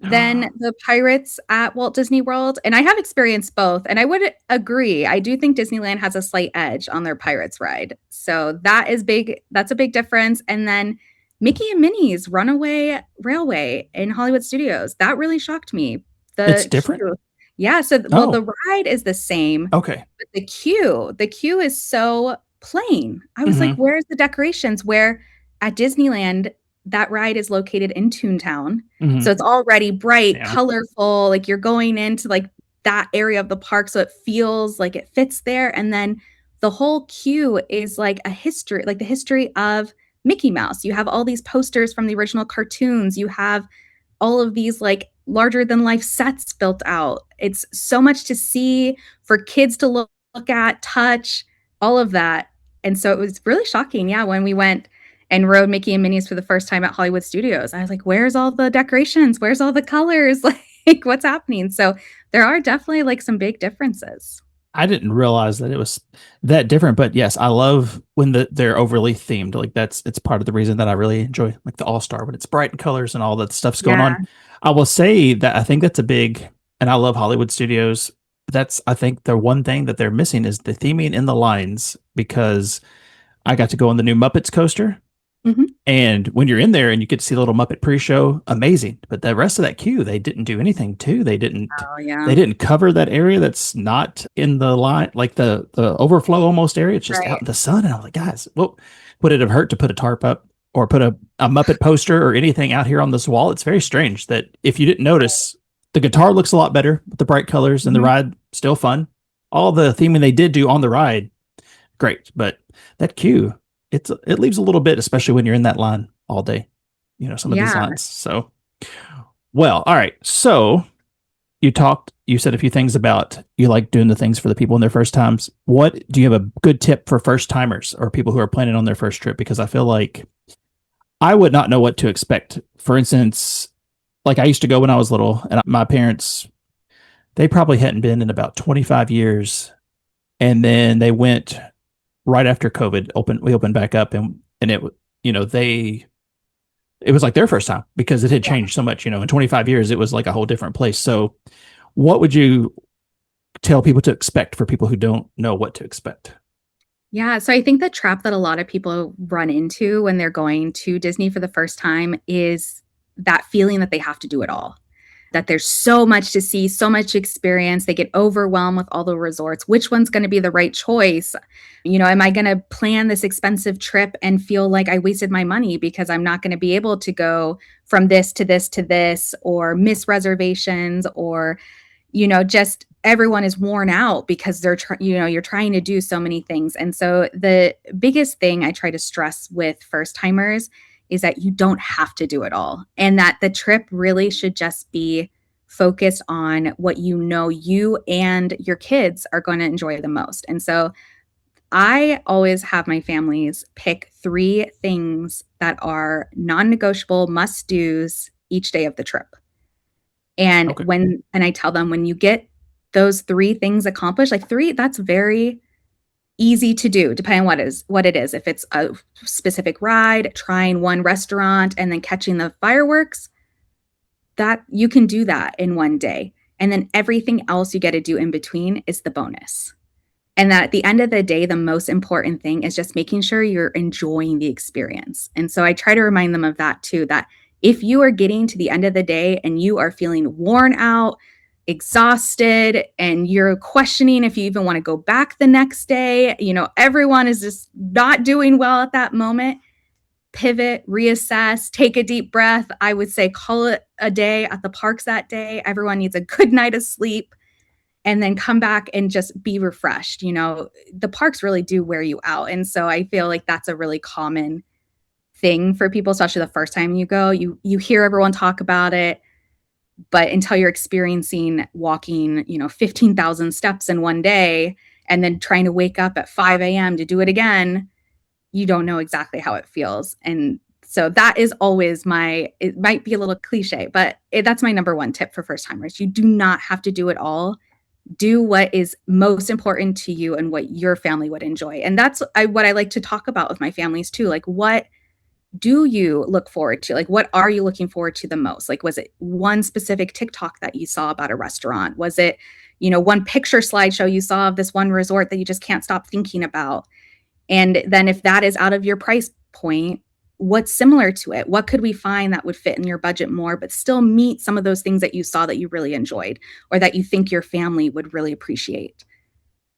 than the Pirates at Walt Disney World. And I have experienced both. And I would agree. I do think Disneyland has a slight edge on their Pirates ride. So that is big. That's a big difference. And then Mickey and Minnie's Runaway Railway in Hollywood Studios. That really shocked me. It's The different. queue. Yeah. So, well, the Oh, ride is the same, okay. but the queue is so plain. I was like, Hmm. where's the decorations? Where at Disneyland, that ride is located in Toontown. Hmm. So it's already bright, Yeah. colorful, like you're going into like that area of the park so it feels like it fits there. And then the whole queue is like a history, like the history of Mickey Mouse. You have all these posters from the original cartoons. You have all of these like larger than life sets built out. It's so much to see for kids to look at, touch, all of that. And so it was really shocking, yeah, when we went and rode Mickey and Minnie's for the first time at Hollywood Studios. I was like, where's all the decorations? Where's all the colors? Like, what's happening? So there are definitely like some big differences. I didn't realize that it was that different, but yes, I love when they're overly themed. Like it's part of the reason that I really enjoy like the All Star when it's bright colors and all that stuff's going Yeah. on. I will say that I think that's a big, and I love Hollywood Studios. That's I think the one thing that they're missing is the theming in the lines because I got to go on the new Muppets coaster. Mhm. And when you're in there and you get to see the little Muppet pre-show, amazing. But the rest of that queue, they didn't do anything to. Oh, yeah. They didn't cover that area that's not in the line, like the overflow almost area. It's just out Right. in the sun. And I was like, guys, well, would it have hurt to put a tarp up or put a Muppet poster or anything out here on this wall? It's very strange that if you didn't notice, the guitar looks a lot better with the bright colors and the Mhm. ride still fun. All the theming they did do on the ride, great. But that queue, it leaves a little bit, especially when you're in that line all day. You know, some of these Yeah. lines. So, well, all right. So you said a few things about you like doing the things for the people in their first times. What do you have a good tip for first timers or people who are planning on their first trip? Because I feel like I would not know what to expect. For instance, like I used to go when I was little, and my parents, they probably hadn't been in about 25 years. And then they went right after COVID we opened back up and it, you know, it was like their first time because it had changed so much, you know, in 25 years, it was like a whole different place. So what would you tell people to expect for people who don't know what to expect? Yeah, so I think the trap that a lot of people run into when they're going to Disney for the first time is that feeling that they have to do it all. That there's so much to see, so much experience. They get overwhelmed with all the resorts. Which one's going to be the right choice? You know, am I going to plan this expensive trip and feel like I wasted my money because I'm not going to be able to go from this to this to this or miss reservations or just everyone is worn out because you're trying to do so many things. And so the biggest thing I try to stress with first timers is that you don't have to do it all and that the trip really should just be focused on what you and your kids are going to enjoy the most. And so I always have my families pick 3 things that are non-negotiable must-dos each day of the trip. Okay. And I tell them when you get those 3 things accomplished, like 3, that's very easy to do depending on what it is. If it's a specific ride, trying one restaurant and then catching the fireworks, that you can do that in one day. And then everything else you get to do in between is the bonus. And that at the end of the day, the most important thing is just making sure you're enjoying the experience. And so I try to remind them of that too, that if you are getting to the end of the day and you are feeling worn out, exhausted, and you're questioning if you even want to go back the next day, everyone is just not doing well at that moment, pivot, reassess, take a deep breath. I would say call it a day at the parks that day. Everyone needs a good night of sleep and then come back and just be refreshed. The parks really do wear you out. And so I feel like that's a really common thing for people, especially the first time you go. You hear everyone talk about it, but until you're experiencing walking, 15,000 steps in one day and then trying to wake up at 5 a.m. to do it again, you don't know exactly how it feels. And so that is always it might be a little cliche, but that's my number one tip for first timers. You do not have to do it all. Do what is most important to you and what your family would enjoy. And that's what I like to talk about with my families too. Like, what do you look forward to? Like, what are you looking forward to the most? Like, was it one specific TikTok that you saw about a restaurant? Was it, one picture slideshow you saw of this one resort that you just can't stop thinking about? And then if that is out of your price point, what's similar to it? What could we find that would fit in your budget more, but still meet some of those things that you saw that you really enjoyed or that you think your family would really appreciate?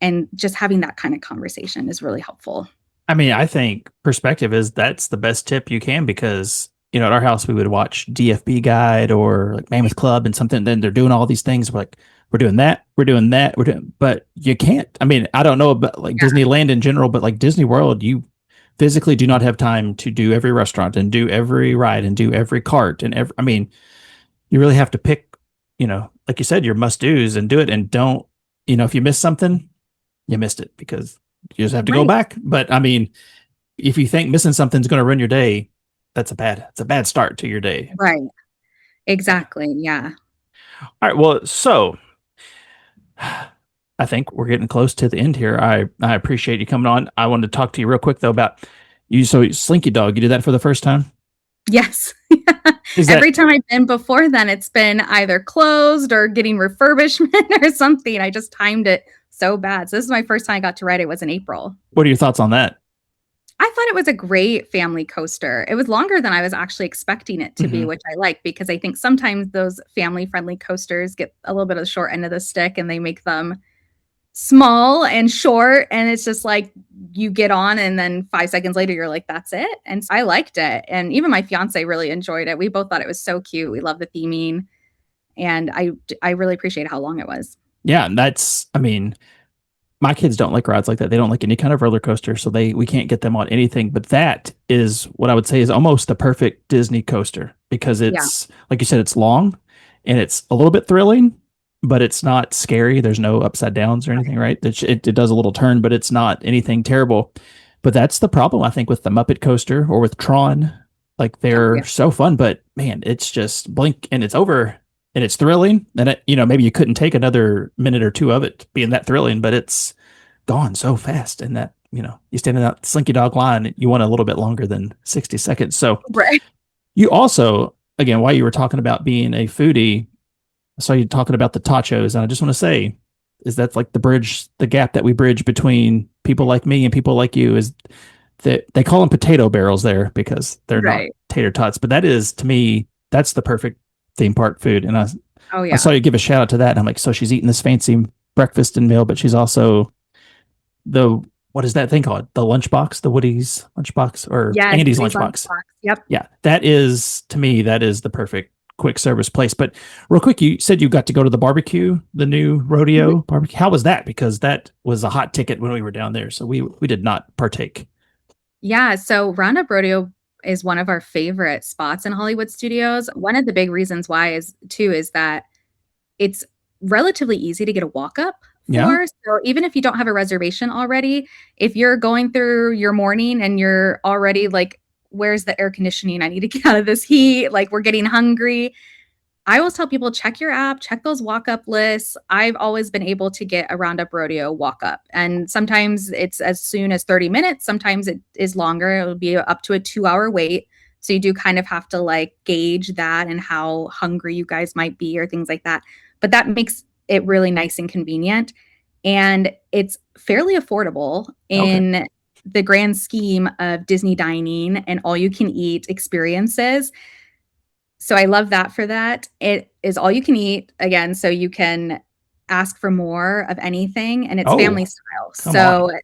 And just having that kind of conversation is really helpful. I mean, I think perspective is that's the best tip you can because at our house we would watch DFB Guide or like Mammoth Club and something. Then they're doing all these things. We're like, we're doing that, we're doing that, we're doing, but you can't. I mean, I don't know about like Yeah. Disneyland in general, but like Disney World, you physically do not have time to do every restaurant and do every ride and do every cart and every. I mean, you really have to pick, like you said, your must dos and do it. And don't, if you miss something, you missed it because you just have to go Right. back. But I mean, if you think missing something's going to ruin your day, it's a bad start to your day. Right. Yeah. Exactly. Yeah. All right. Well, so I think we're getting close to the end here. I appreciate you coming on. I wanted to talk to you real quick though about you. So Slinky Dog, you did that for the first time. Yes. Is that Every time I've been before then, it's been either closed or getting refurbishment or something. I just timed it so bad. So this is my first time I got to ride it was in April. what are your thoughts on that? I thought it was a great family coaster. It was longer than I was actually expecting it to be, Hmm. which I like because I think sometimes those family friendly coasters get a little bit of the short end of the stick and they make them small and short. And it's just like you get on and then 5 seconds later, you're like, that's it. And so I liked it. And even my fiance really enjoyed it. We both thought it was so cute. We love the theming. And I really appreciate how long it was. Yeah, and I mean, my kids don't like rides like that. They don't like any kind of roller coaster, so we can't get them on anything. But that is what I would say is almost the perfect Disney coaster because Yeah. it's like you said, it's long and it's a little bit thrilling, but it's not scary. There's no upside downs or anything, right? It does a little turn, but it's not anything terrible. But that's the problem I think with the Muppet coaster or with Tron. Like Oh, yeah. they're so fun, but man, it's just blink and it's over and it's thrilling. And maybe you couldn't take another minute or two of it being that thrilling, but it's gone so fast. And that, you stand in that Slinky Dog line, you want a little bit longer than 60 seconds. So Right. you also, again, while you were talking about being a foodie, I saw you talking about the tachos. And I just want to say, is that's like the gap that we bridge between people like me and people like you is that they call them potato barrels there because they're not Right. tater tots. But that is, to me, that's the perfect theme park food. And Oh, I yeah. saw you give a shout out to that. And I'm like, so she's eating this fancy breakfast and meal, but she's also the what is that thing called? The lunchbox, the Woody's lunchbox or Yes. Andy's Woody's lunchbox. Lunchbox. Yep. Yeah, that is to me that is the perfect quick service place. But real quick, you said you got to go to the barbecue, the new Mhm. rodeo barbecue. How was that? Because that was a hot ticket when we were down there, so we did not partake. Yeah, so Roundup Rodeo is one of our favorite spots in Hollywood Studios. One of the big reasons why is that it's relatively easy to get a walk up Yeah. for. So even if you don't have a reservation already, if you're going through your morning and you're already like, "Where's the air conditioning? I need to get out of this heat," like, we're getting hungry, I always tell people check your app, check those walk up lists. I've always been able to get a Roundup Rodeo walk up. And sometimes it's as soon as 30 minutes, sometimes it is longer. It'll be up to a 2 hour wait. So you do kind of have to like gauge that and how hungry you guys might be or things like that. But that makes it really nice and convenient. And it's fairly affordable Okay. in the grand scheme of Disney dining and all you can eat experiences. So I love that for that. It is all you can eat, again, so you can ask for more of anything, and it's family Oh, style. come on. So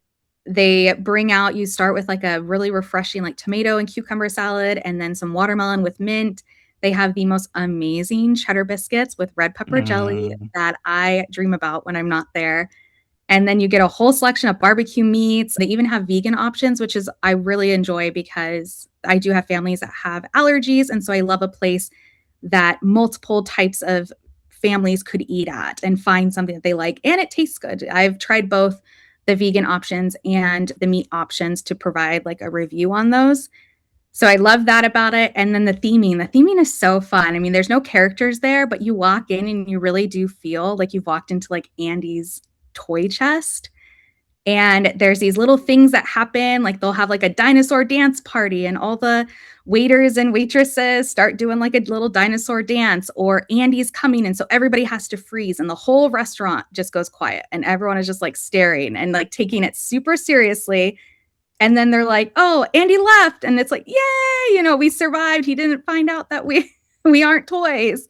they bring out you start with, like, a really refreshing, like, tomato and cucumber salad and then some watermelon with mint. They have the most amazing cheddar biscuits with red pepper jelly Mm, that I dream about when I'm not there. And then you get a whole selection of barbecue meats. They even have vegan options, which is I really enjoy because I do have families that have allergies, and so I love a place that multiple types of families could eat at and find something that they like, and it tastes good. I've tried both the vegan options and the meat options to provide, like, a review on those. So I love that about it, and then the theming is so fun. I mean, there's no characters there, but you walk in and you really do feel like you've walked into, like, Andy's toy chest, and there's these little things that happen, like, they'll have, like, a dinosaur dance party, and all the waiters and waitresses start doing, like, a little dinosaur dance, or Andy's coming, and so everybody has to freeze, and the whole restaurant just goes quiet, and everyone is just, like, staring and, like, taking it super seriously, and then they're like, "Oh, Andy left," and it's like, "Yay, we survived. He didn't find out that we we aren't toys."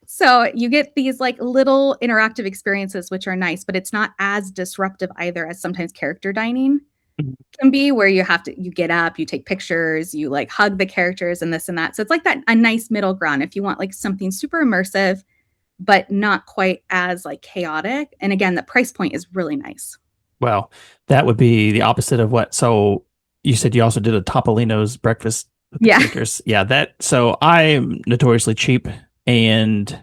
So, you get these, like, little interactive experiences, which are nice, but it's not as disruptive either as sometimes character dining. Mhm. can be, where you get up, you take pictures, you like hug the characters and this and that. So it's like that a nice middle ground if you want like something super immersive, but not quite as like chaotic. And again, the price point is really nice. Well, that would be the opposite of what. So you said you also did a Topolino's breakfast with the Yeah. characters. Yeah, that. So I'm notoriously cheap, and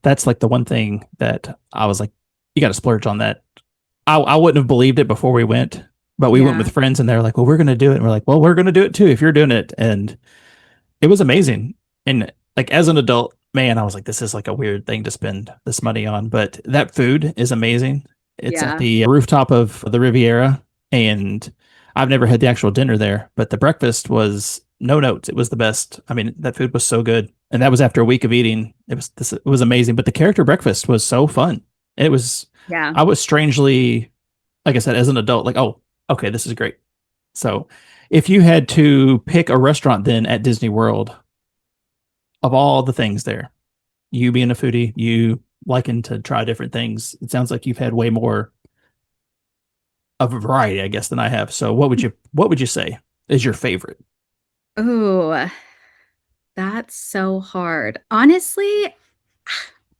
that's like the one thing that I was like, you got to splurge on that. I wouldn't have believed it before we went, but we went Yeah. with friends, and they're like, "Well, we're going to do it." And we're like, "Well, we're going to do it too if you're doing it." And it was amazing. And like as an adult, man, I was like, this is like a weird thing to spend this money on. But that food is amazing. It's at Yeah. the rooftop of the Riviera, and I've never had the actual dinner there, but the breakfast was no notes. It was the best. I mean, that food was so good, and that was after a week of eating. It was amazing. But the character breakfast was so fun. It was. Yeah. I was strangely, like I said, as an adult, like, oh, okay, this is great. So, if you had to pick a restaurant then at Disney World of all the things there, you being a foodie, you liking to try different things, it sounds like you've had way more of a variety, I guess, than I have. So, what would you say is your favorite? Oh, that's so hard. Honestly,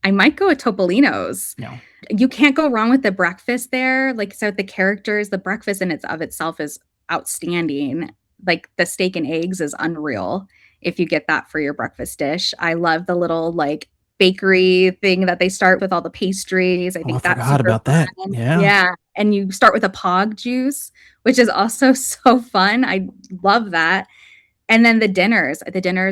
I might go with Topolino's. You know, You can't go wrong with the breakfast there. Like, so the characters, the breakfast in its of itself is outstanding. Like the steak and eggs is unreal if you get that for your breakfast dish. I love the little like bakery thing that they start with all the pastries. I oh, I think that's forgot super about that. fun. Yeah. Yeah. And you start with a pog juice, which is also so fun. I love that. And then the dinners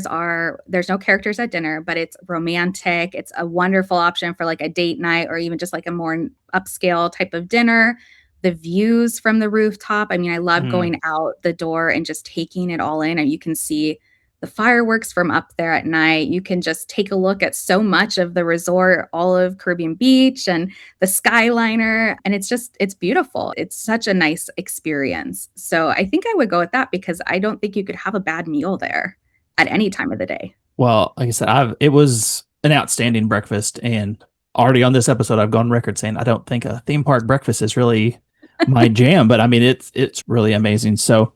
are there's no characters at dinner, but it's romantic. It's a wonderful option for like a date night or even just like a more upscale type of dinner. The views from the rooftop. I mean, I love Mm. going out the door and just taking it all in. And you can see the fireworks from up there at night. You can just take a look at so much of the resort, all of Caribbean Beach and the Skyliner. And it's beautiful. It's such a nice experience. So I think I would go with that because I don't think you could have a bad meal there at any time of the day. Well, like I said, it was an outstanding breakfast, and already on this episode, I've gone record saying I don't think a theme park breakfast is really my jam, but I mean it's really amazing. So,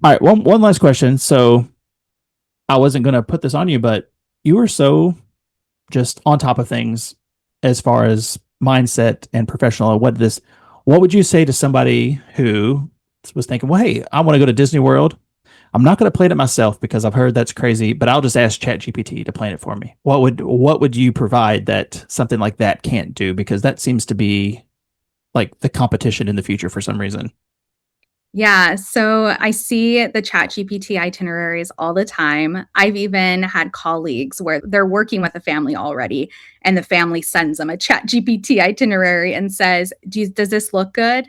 all right, one last question. So, I wasn't going to put this on you, but you were so just on top of things as far as mindset and professional. What would you say to somebody who was thinking, well, hey, I want to go to Disney World. I'm not going to plan it myself because I've heard that's crazy, but I'll just ask ChatGPT to plan it for me. What would you provide that something like that can't do? Because that seems to be like the competition in the future for some reason. Yeah, so I see the ChatGPT itineraries all the time. I've even had colleagues where they're working with a family already, and the family sends them a ChatGPT itinerary and says, Does this look good?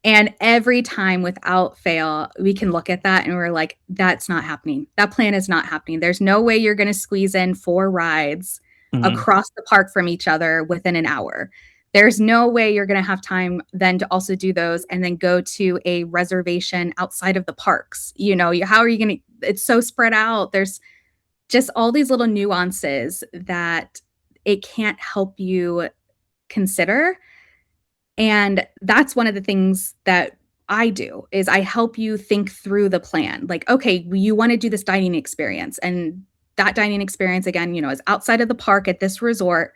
And every time without fail, we can look at that and we're like, that's not happening. That plan is not happening. There's no way you're going to squeeze in 4 rides Mm-hmm. across the park from each other within an hour. There's no way you're going to have time then to also do those and then go to a reservation outside of the parks. How are you going to? It's so spread out. There's just all these little nuances that it can't help you consider, and that's one of the things that I do is I help you think through the plan. Like, okay, you want to do this dining experience, and that dining experience again, is outside of the park at this resort.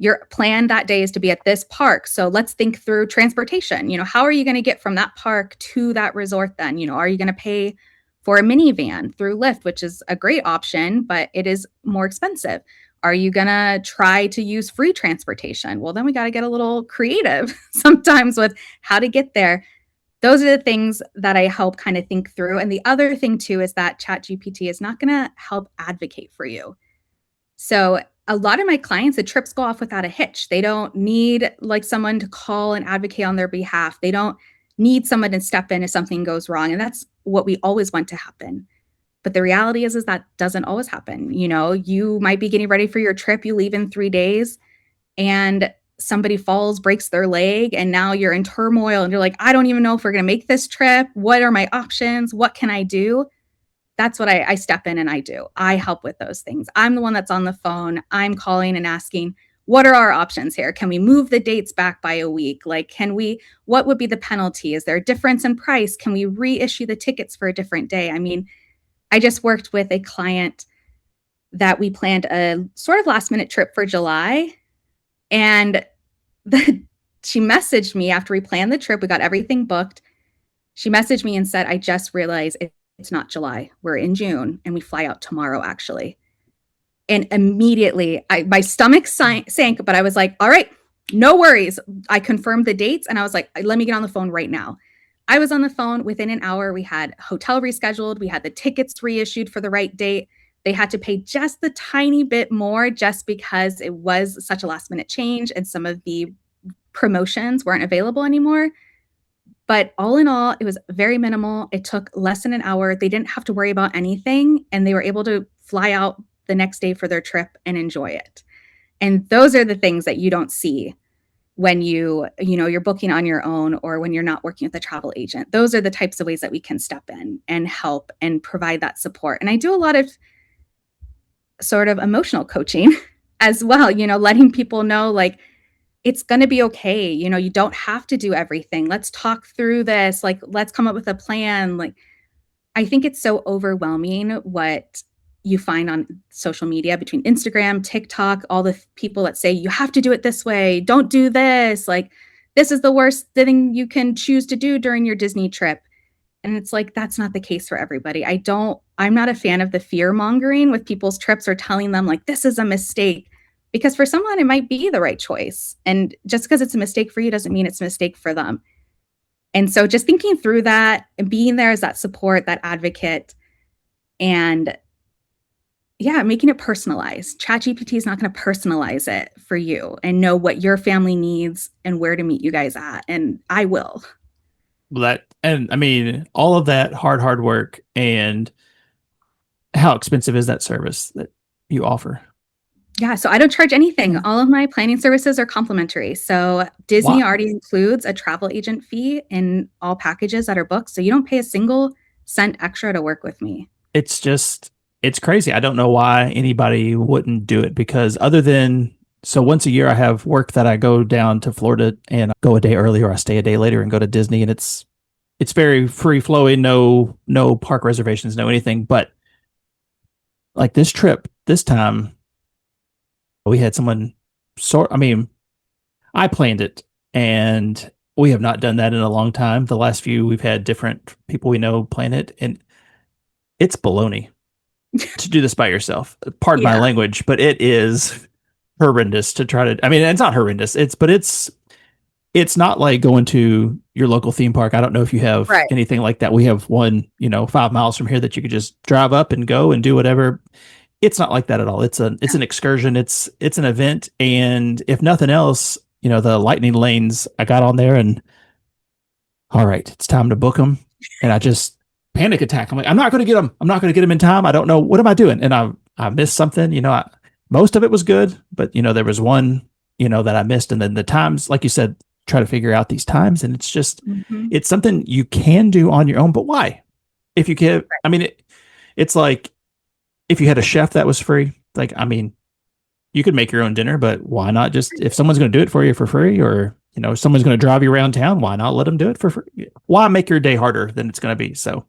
Your plan that day is to be at this park. So let's think through transportation. How are you going to get from that park to that resort then? Are you going to pay for a minivan through Lyft, which is a great option, but it is more expensive? Are you going to try to use free transportation? Well, then we got to get a little creative sometimes with how to get there. Those are the things that I help kind of think through. And the other thing too is that ChatGPT is not going to help advocate for you. So a lot of my clients, the trips go off without a hitch. They don't need like someone to call and advocate on their behalf. They don't need someone to step in if something goes wrong. And that's what we always want to happen. But the reality is that doesn't always happen. You might be getting ready for your trip. You leave in 3 days and somebody falls, breaks their leg, and now you're in turmoil and you're like, I don't even know if we're going to make this trip. What are my options? What can I do? That's what I step in and I do. I help with those things. I'm the one that's on the phone. I'm calling and asking, what are our options here? Can we move the dates back by a week? Like, what would be the penalty? Is there a difference in price? Can we reissue the tickets for a different day? I mean, I just worked with a client that we planned a sort of last minute trip for July. And she messaged me after we planned the trip. We got everything booked. She messaged me and said, I just realized it's not July. We're in June and we fly out tomorrow, actually. And immediately my stomach sank, but I was like, all right, no worries. I confirmed the dates and I was like, let me get on the phone right now. I was on the phone within an hour. We had hotel rescheduled. We had the tickets reissued for the right date. They had to pay just the tiny bit more just because it was such a last minute change and some of the promotions weren't available anymore. But all in all, it was very minimal. It took less than an hour. They didn't have to worry about anything and they were able to fly out the next day for their trip and enjoy it. And those are the things that you don't see when you're booking on your own or when you're not working with a travel agent. Those are the types of ways that we can step in and help and provide that support. And I do a lot of sort of emotional coaching as well, letting people know like it's going to be okay. You don't have to do everything. Let's talk through this. Like, let's come up with a plan. Like, I think it's so overwhelming what you find on social media between Instagram, TikTok, all the people that say you have to do it this way. Don't do this. Like, this is the worst thing you can choose to do during your Disney trip. And it's like, that's not the case for everybody. I'm not a fan of the fear mongering with people's trips or telling them like, this is a mistake, because for someone, it might be the right choice. And just because it's a mistake for you doesn't mean it's a mistake for them. And so just thinking through that and being there as that support, that advocate, and yeah, making it personalized. ChatGPT is not going to personalize it for you and know what your family needs and where to meet you guys at. And I will. And I mean, all of that hard work, and how expensive is that service that you offer? Yeah, so I don't charge anything. All of my planning services are complimentary. So Disney already includes a travel agent fee in all packages that are booked. So you don't pay a single cent extra to work with me. It's crazy. I don't know why anybody wouldn't do it, because so once a year I have work that I go down to Florida and I go a day early or I stay a day later and go to Disney, and it's very free flowing, no park reservations, no anything. But like this trip, this time we had someone I planned it and we have not done that in a long time. The last few we've had different people we know plan it, and it's baloney to do this by yourself. Pardon my language, but it is horrendous to try to. I mean, it's not horrendous. It's not like going to your local theme park. I don't know if you have anything like that. We have one, 5 miles from here that you could just drive up and go and do whatever. It's not like that at all. It's an excursion. It's an event, and if nothing else, the lightning lanes. I got on there and all right, it's time to book them, and I just panic attack. I'm like, I'm not going to get them. I'm not going to get them in time. I don't know. What am I doing? And I missed something. Most of it was good, but there was one, that I missed. And then the times, like you said, try to figure out these times. And it's just, it's something you can do on your own, but why? If you can, I mean, it's like if you had a chef that was free, like, I mean, you could make your own dinner, but why not just, if someone's going to do it for you for free, or, someone's going to drive you around town, why not let them do it for free? Why make your day harder than it's going to be? So.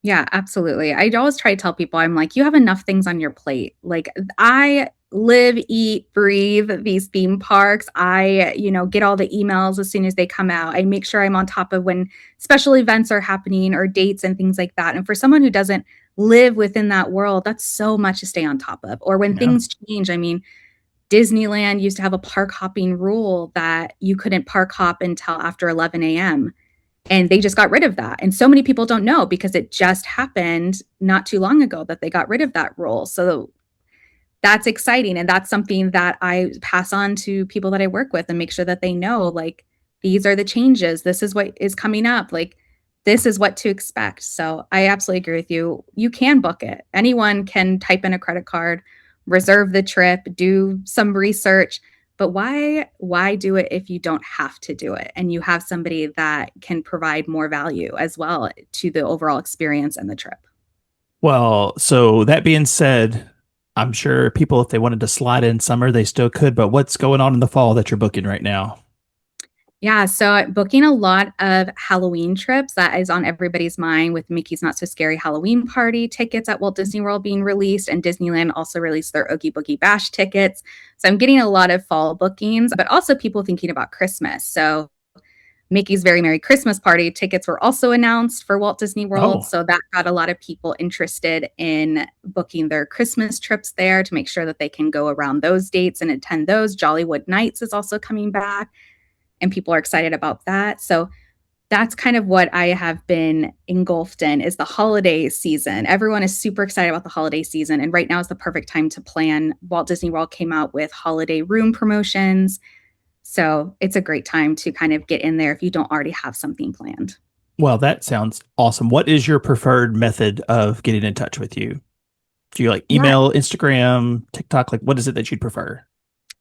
Yeah, absolutely. I always try to tell people, I'm like, you have enough things on your plate. Like, I live, eat, breathe these theme parks. I, get all the emails as soon as they come out. I make sure I'm on top of when special events are happening or dates and things like that. And for someone who doesn't live within that world, that's so much to stay on top of. Or when things change, I mean, Disneyland used to have a park hopping rule that you couldn't park hop until after 11 a.m. And they just got rid of that. And so many people don't know because it just happened not too long ago that they got rid of that rule. So that's exciting. And that's something that I pass on to people that I work with and make sure that they know, like, these are the changes. This is what is coming up. Like, this is what to expect. So I absolutely agree with you. You can book it. Anyone can type in a credit card, reserve the trip, do some research. But why do it if you don't have to do it and you have somebody that can provide more value as well to the overall experience and the trip? Well, so that being said, I'm sure people, if they wanted to slide in summer, they still could. But what's going on in the fall that you're booking right now? Yeah, so booking a lot of Halloween trips, that is on everybody's mind with Mickey's Not So Scary Halloween Party tickets at Walt Disney World being released, and Disneyland also released their Oogie Boogie Bash tickets. So I'm getting a lot of fall bookings, but also people thinking about Christmas. So Mickey's Very Merry Christmas Party tickets were also announced for Walt Disney World. Oh, So that got a lot of people interested in booking their Christmas trips there to make sure that they can go around those dates and attend those. Jollywood Nights is also coming back, and people are excited about that. So that's kind of what I have been engulfed in is the holiday season. Everyone is super excited about the holiday season, and right now is the perfect time to plan. Walt Disney World came out with holiday room promotions. So it's a great time to kind of get in there if you don't already have something planned. well, that sounds awesome. What is your preferred method of getting in touch with you? Do you like Yeah, email, Instagram, TikTok? Like, what is it that you'd prefer?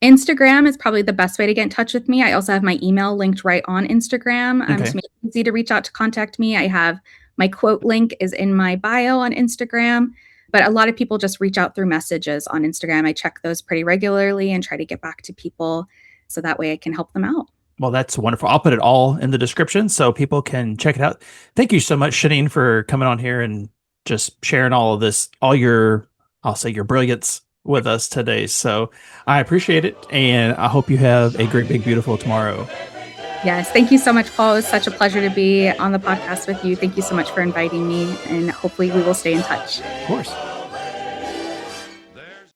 Instagram is probably the best way to get in touch with me. I also have my email linked right on Instagram Okay. to make it easy to reach out to contact me. I have my quote link is in my bio on Instagram, but a lot of people just reach out through messages on Instagram. I check those pretty regularly and try to get back to people so that way I can help them out. Well, that's wonderful. I'll put it all in the description so people can check it out. Thank you so much, Janine, for coming on here and just sharing all of this, all your, I'll say your brilliance with us today. So I appreciate it. And I hope you have a great, big, beautiful tomorrow. Yes, thank you so much, Paul. It was such a pleasure to be on the podcast with you. Thank you so much for inviting me, and hopefully we will stay in touch. Of course.